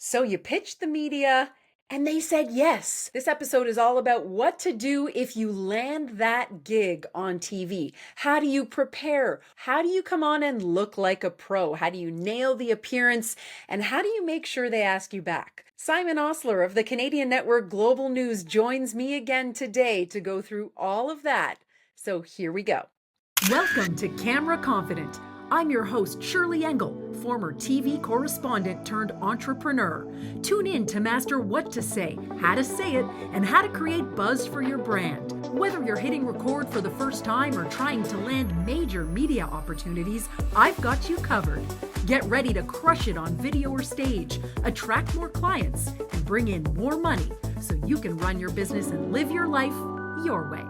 So you pitched the media and they said yes. This episode is all about what to do if you land that gig on TV. How do you prepare? How do you come on and look like a pro? How do you nail the appearance? And how do you make sure they ask you back? Simon Ostler of the Canadian network Global News joins me again today to go through all of that. So here we go. Welcome to Camera Confident. I'm your host, Shirley Engel, former TV correspondent turned entrepreneur. Tune in to master what to say, how to say it, and how to create buzz for your brand. Whether you're hitting record for the first time or trying to land major media opportunities, I've got you covered. Get ready to crush it on video or stage, attract more clients, and bring in more money so you can run your business and live your life your way.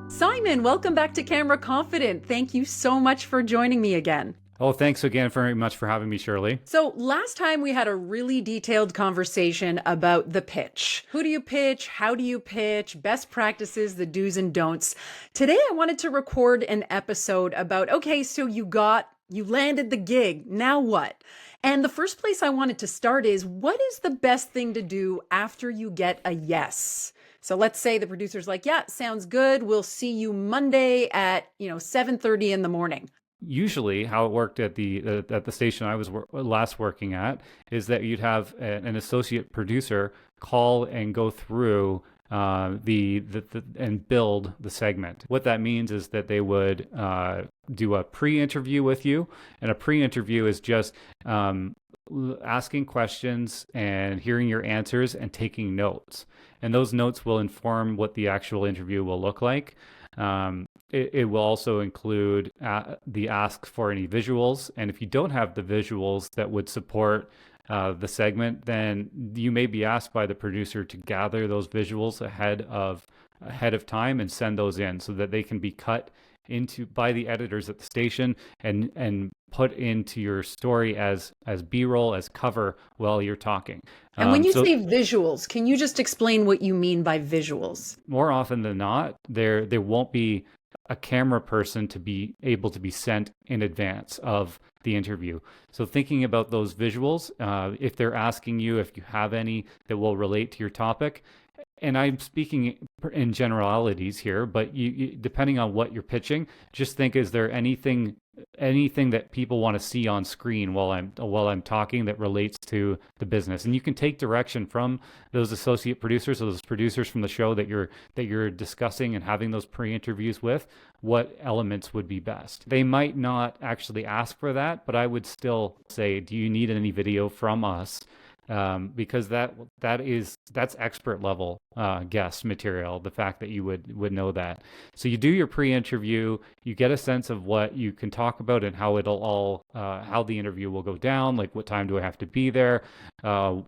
Simon, welcome back to Camera Confident. Thank you so much for joining me again. Oh, thanks again very much for having me, Shirley. So last time we had a really detailed conversation about the pitch. Who do you pitch? How do you pitch? Best practices, the do's and don'ts. Today, I wanted to record an episode about, okay, so you landed the gig. Now what? And the first place I wanted to start is, what is the best thing to do after you get a yes? So let's say the producer's like, yeah, sounds good. We'll see you Monday at 7:30 in the morning. Usually how it worked at the station I was last working at is that you'd have an associate producer call and go through and build the segment. What that means is that they would do a pre-interview with you, and a pre-interview is just asking questions and hearing your answers and taking notes. And those notes will inform what the actual interview will look like. It will also include the ask for any visuals. And if you don't have the visuals that would support the segment, then you may be asked by the producer to gather those visuals ahead of time and send those in so that they can be cut into by the editors at the station and put into your story as B-roll, as cover while you're talking. And when you say visuals, can you just explain what you mean by visuals? More often than not, there won't be a camera person to be able to be sent in advance of the interview. So thinking about those visuals, if they're asking you if you have any that will relate to your topic, and I'm speaking in generalities here, but you depending on what you're pitching, just think, is there anything that people want to see on screen while I'm talking that relates to the business? And you can take direction from those associate producers, or those producers from the show that you're discussing and having those pre-interviews with, what elements would be best. They might not actually ask for that, but I would still say, do you need any video from us? Because that's expert level guest material, the fact that you would know that. So you do your pre-interview, you get a sense of what you can talk about and how it'll all how the interview will go down, like what time do I have to be there. You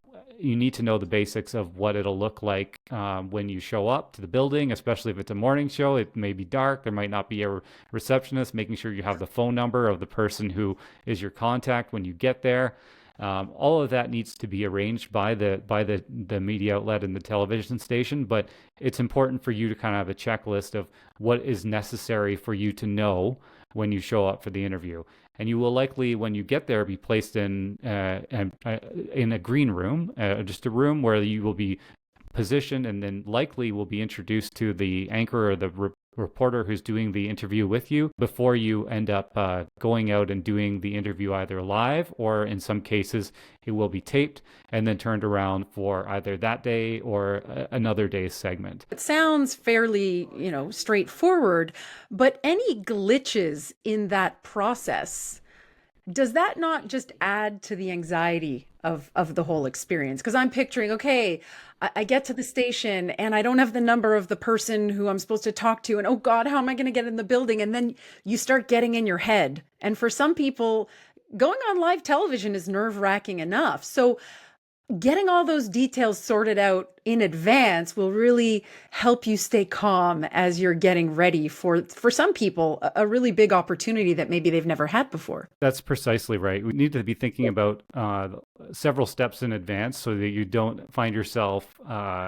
need to know the basics of what it'll look like when you show up to the building, especially if it's a morning show. It may be dark, there might not be a receptionist, making sure you have the phone number of the person who is your contact when you get there. All of that needs to be arranged by the media outlet and the television station, but it's important for you to kind of have a checklist of what is necessary for you to know when you show up for the interview. And you will likely, when you get there, be placed in a green room, just a room where you will be positioned, and then likely will be introduced to the anchor or the reporter who's doing the interview with you before you end up going out and doing the interview either live, or in some cases it will be taped and then turned around for either that day or another day's segment. It sounds fairly, straightforward, but any glitches in that process, does that not just add to the anxiety of the whole experience? Because I'm picturing, okay, I get to the station and I don't have the number of the person who I'm supposed to talk to. And oh God, how am I going to get in the building? And then you start getting in your head. And for some people, going on live television is nerve-wracking enough. So getting all those details sorted out in advance will really help you stay calm as you're getting ready for some people, a really big opportunity that maybe they've never had before. That's precisely right. We need to be thinking about several steps in advance so that you don't find yourself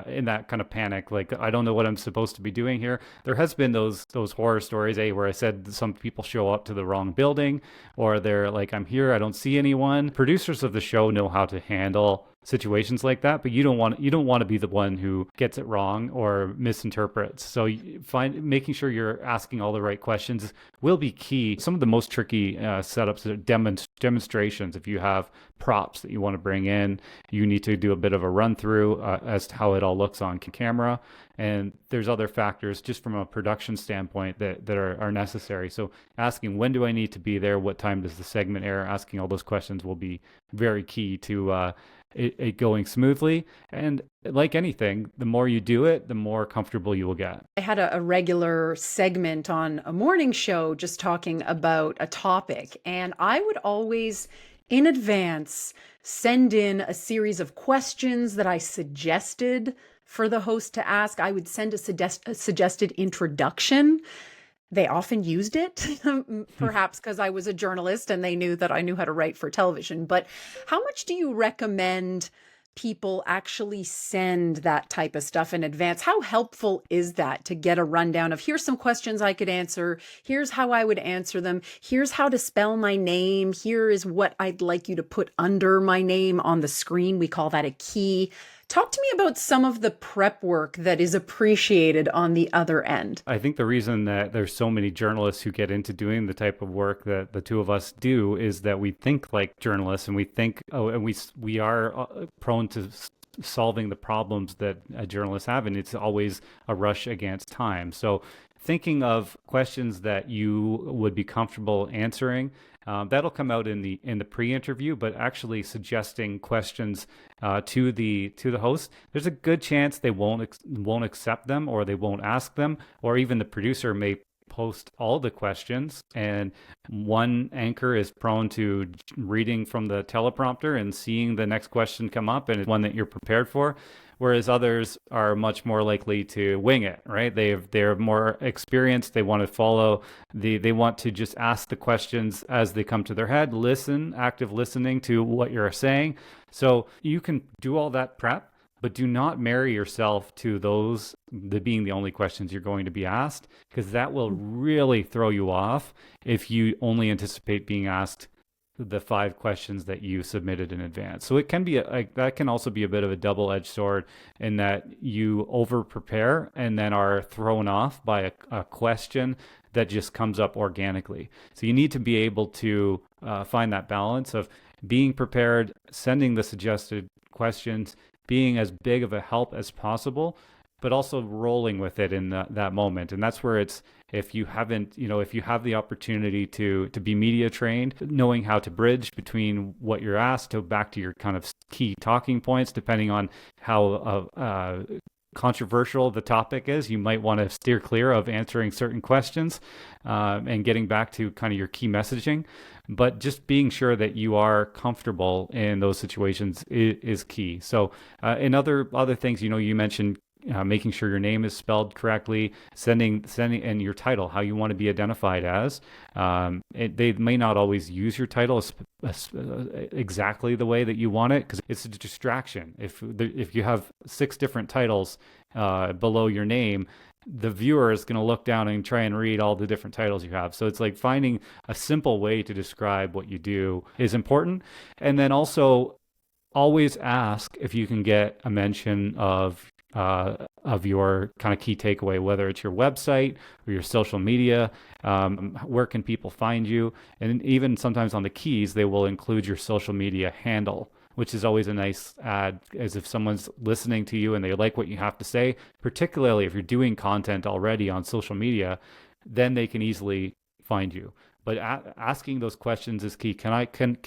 in that kind of panic. Like, I don't know what I'm supposed to be doing here. There has been those horror stories, where I said some people show up to the wrong building, or they're like, I'm here, I don't see anyone. Producers of the show know how to handle situations like that, but you don't want to be the one who gets it wrong or misinterprets. So making sure you're asking all the right questions will be key. Some of the most tricky setups are demonstrations. If you have props that you want to bring in, you need to do a bit of a run through as to how it all looks on camera. And there's other factors just from a production standpoint that are necessary. So asking, when do I need to be there? What time does the segment air? Asking all those questions will be very key to it going smoothly. And like anything, the more you do it, the more comfortable you will get. I had a regular segment on a morning show just talking about a topic, and I would always in advance send in a series of questions that I suggested for the host to ask. I would send a suggested introduction. They often used it, perhaps because I was a journalist and they knew that I knew how to write for television. But how much do you recommend people actually send that type of stuff in advance? How helpful is that to get a rundown of, here's some questions I could answer, here's how I would answer them, here's how to spell my name, here is what I'd like you to put under my name on the screen. We call that a key. Talk to me about some of the prep work that is appreciated on the other end. I think the reason that there's so many journalists who get into doing the type of work that the two of us do is that we think like journalists, and we think, and we are prone to solving the problems that journalists have, and it's always a rush against time. So thinking of questions that you would be comfortable answering, that'll come out in the pre-interview, but actually suggesting questions to the host, there's a good chance they won't accept them, or they won't ask them, or even the producer may post all the questions, and one anchor is prone to reading from the teleprompter and seeing the next question come up, and it's one that you're prepared for. Whereas others are much more likely to wing it, right? They're more experienced. They want to follow they want to just ask the questions as they come to their head, active listening to what you're saying. So you can do all that prep, but do not marry yourself to those being the only questions you're going to be asked, because that will really throw you off if you only anticipate being asked the 5 questions that you submitted in advance. So it can be that can also be a bit of a double-edged sword, in that you over prepare and then are thrown off by a question that just comes up organically. So you need to be able to find that balance of being prepared, sending the suggested questions, being as big of a help as possible, but also rolling with it in that moment. And that's where it's, if you have the opportunity to be media trained, knowing how to bridge between what you're asked to back to your kind of key talking points, depending on how controversial the topic is, you might want to steer clear of answering certain questions and getting back to kind of your key messaging. But just being sure that you are comfortable in those situations is key. So in other things, you mentioned making sure your name is spelled correctly, sending and your title, how you want to be identified as. They may not always use your title exactly the way that you want it, because it's a distraction. If you have 6 different titles below your name, the viewer is going to look down and try and read all the different titles you have. So it's like finding a simple way to describe what you do is important. And then also always ask if you can get a mention of your kind of key takeaway, whether it's your website or your social media. Where can people find you? And even sometimes on the keys, they will include your social media handle, which is always a nice add, as if someone's listening to you and they like what you have to say, particularly if you're doing content already on social media, then they can easily find you. But asking those questions is key. Can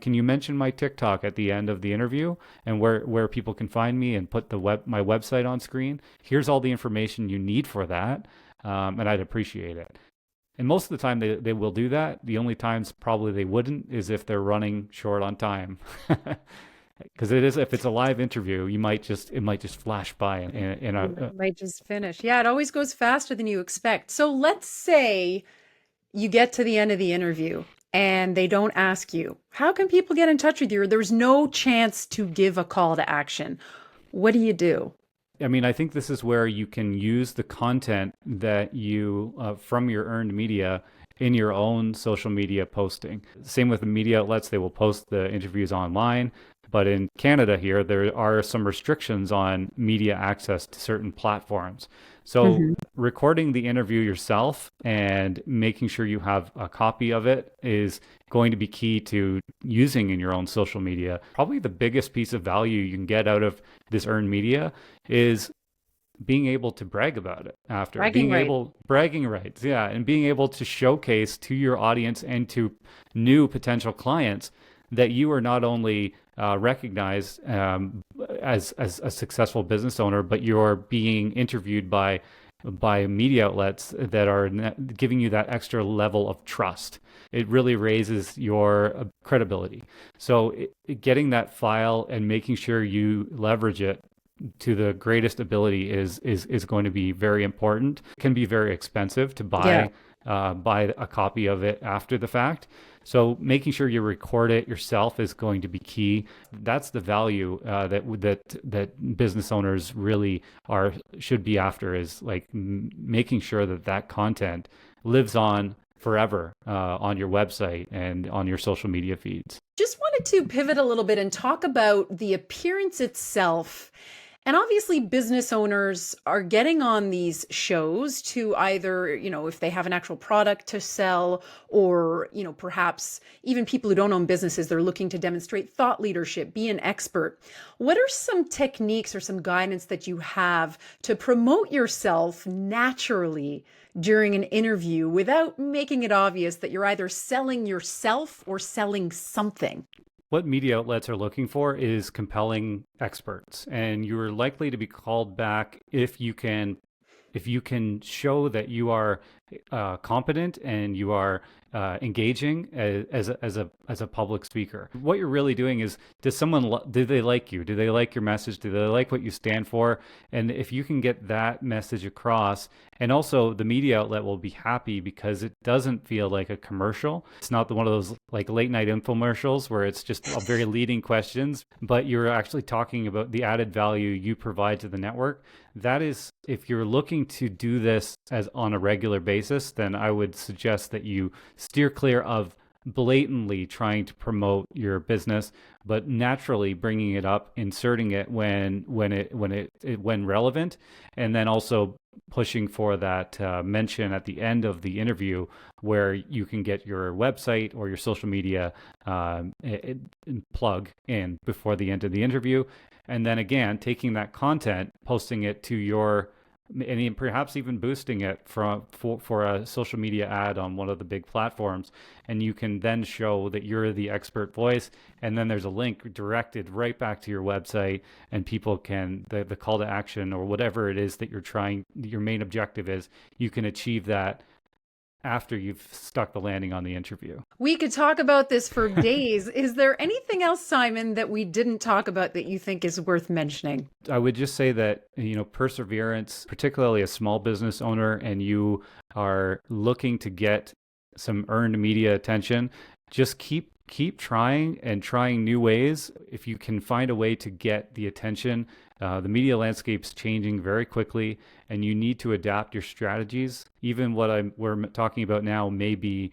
you mention my TikTok at the end of the interview, and where people can find me, and put my website on screen? Here's all the information you need for that, and I'd appreciate it. And most of the time they will do that. The only times probably they wouldn't is if they're running short on time. because it is, if it's a live interview, it might just flash by in a Might just finish. Yeah, it always goes faster than you expect. So let's say you get to the end of the interview and they don't ask you, how can people get in touch with you? Or there's no chance to give a call to action. What do you do? I mean, I think this is where you can use the content that you from your earned media in your own social media posting. Same with the media outlets, they will post the interviews online. But in Canada here, there are some restrictions on media access to certain platforms. So Mhm. recording the interview yourself and making sure you have a copy of it is going to be key to using in your own social media. Probably the biggest piece of value you can get out of this earned media is being able to brag about it after, Bragging rights. bragging rights, yeah, and being able to showcase to your audience and to new potential clients that you are not only recognized as a successful business owner, but you're being interviewed by media outlets that are giving you that extra level of trust. It really raises your credibility. So getting that file and making sure you leverage it to the greatest ability is going to be very important. It can be very expensive to Yeah. buy a copy of it after the fact. So making sure you record it yourself is going to be key. That's the value that business owners really are should be after, is like making sure that that content lives on forever on your website and on your social media feeds. Just wanted to pivot a little bit and talk about the appearance itself. And obviously, business owners are getting on these shows to either, if they have an actual product to sell, or, perhaps even people who don't own businesses, they're looking to demonstrate thought leadership, be an expert. What are some techniques or some guidance that you have to promote yourself naturally during an interview without making it obvious that you're either selling yourself or selling something? What media outlets are looking for is compelling experts, and you're likely to be called back if you can show that you are competent and you are engaging as a public speaker. What you're really doing is, do they like you? Do they like your message? Do they like what you stand for? And if you can get that message across, and also the media outlet will be happy because it doesn't feel like a commercial. It's not one of those like late night infomercials where it's just a very leading questions, but you're actually talking about the added value you provide to the network. That is, if you're looking to do this as on a regular basis, then I would suggest that you steer clear of blatantly trying to promote your business, but naturally bringing it up, inserting it when relevant, and then also pushing for that mention at the end of the interview where you can get your website or your social media plug in before the end of the interview. And then again, taking that content, posting it to your, and perhaps even boosting it for a social media ad on one of the big platforms, and you can then show that you're the expert voice, and then there's a link directed right back to your website, and people can the call to action or whatever it is that your main objective is, you can achieve that after you've stuck the landing on the interview. We could talk about this for days. Is there anything else, Simon, that we didn't talk about that you think is worth mentioning? I would just say that, perseverance, particularly a small business owner, and you are looking to get some earned media attention, just keep trying and trying new ways. If you can find a way to get the attention, the media landscape's changing very quickly, and you need to adapt your strategies. Even what we're talking about now may be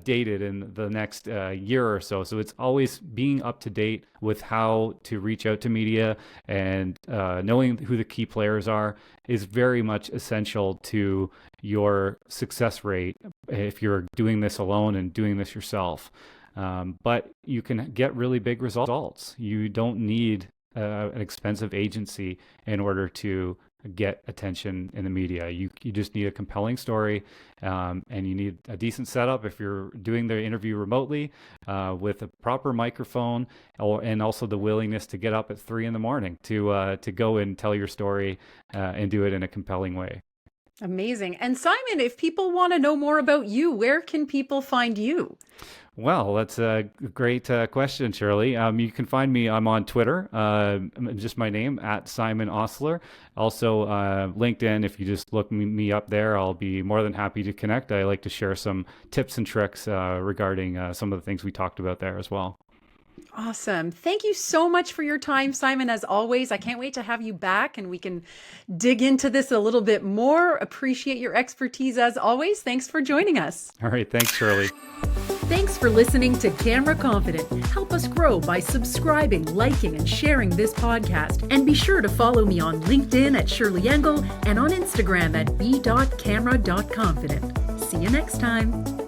dated in the next year or so. So it's always being up to date with how to reach out to media, and knowing who the key players are is very much essential to your success rate if you're doing this alone and doing this yourself. But you can get really big results. You don't need an expensive agency in order to get attention in the media. You just need a compelling story, and you need a decent setup if you're doing the interview remotely with a proper microphone, and also the willingness to get up at 3 a.m. to go and tell your story and do it in a compelling way. Amazing. And Simon, if people want to know more about you, where can people find you? Well, that's a great question, Shirley. You can find me. I'm on Twitter, just my name at Simon Ostler. Also, LinkedIn. If you just look me up there, I'll be more than happy to connect. I like to share some tips and tricks regarding some of the things we talked about there as well. Awesome. Thank you so much for your time, Simon. As always, I can't wait to have you back and we can dig into this a little bit more. Appreciate your expertise as always. Thanks for joining us. All right. Thanks, Shirley. Thanks for listening to Camera Confident. Help us grow by subscribing, liking, and sharing this podcast. And be sure to follow me on LinkedIn at Shirley Engel and on Instagram at b.camera.confident. See you next time.